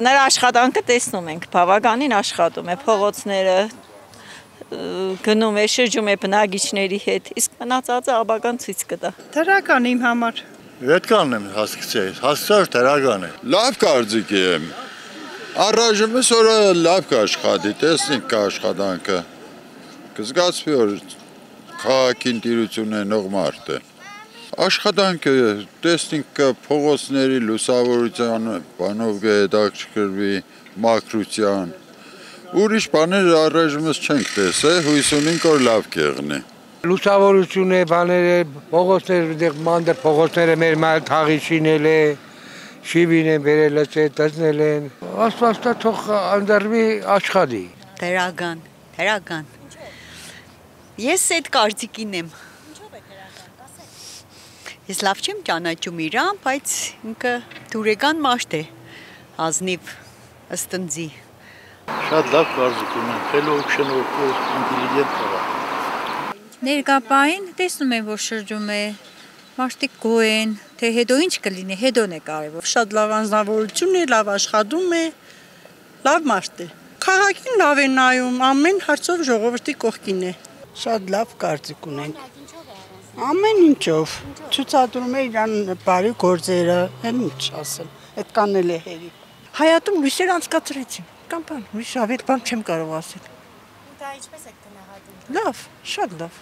Նրա աշխատանքը տեսնում ենք, բավականին աշխատում է, փողոցները գնում է, շրջում է բնակիչների հետ, իսկ մնացածը ապագան ցույց կտա։ Դրական իմ համար։ Պետքան եմ հասկացել դրական է։ Լավ կարծիք եմ։ Առայժմ օրը լավ կաշխատի, տեսնենք կաշխատանքը։ Կզգացվի որ քաղաքին տիրություն ունենող մարդ է։ Աշխատանքը տեսնենք փողոցների լուսավորության բանով կհետաքրքրվի, մաքրության։ Ուրիշ բաներ առայժմս չենք տեսել, հույս ունենք որ լավ կեղնի։ Լուսավորություն է, բաները, փողոցները, մանր փողոցները մեր թաղի շինել է, շիվին են բերել է, տեսնել են։ Աստվածը թող անդրվի աշխատի։ Դրական։ Ես այդ կարծիքին եմ։ Ես լավ չեմ ճանաչում իրան, բայց ինքը դուրեկան մարդ է, ազնիվ, ըստնձի։ Շատ լավ կարծիք ունեմ, խելոք, շնորհքով, ինտելիգենտ տղա։ Ներկապային տեսնում եմ, որ շրջում է, մարդիկ գոհ են, թե հետո ինչ կլինի, հետոն է կարևոր։ Շատ լավ անձնավորություն է, լավ աշխատում է, լավ մարդ է։ Քաղաքին լավ է նայում, ամեն հարցով ժողովրդի կողքին է։ Շատ լավ կարծիք ունենք։ Ամեն ինչով ցուցադրում է իրան բարի գործերը, ինչ ասեմ, այդքան էլ է հերի։ Հայատում լույսեր անցկացրեցին, կամ բան, ուրիշ ավելի բան չեմ կարող ասել։ Դա ինչպես եք գնահատում։ Լավ, շատ լավ։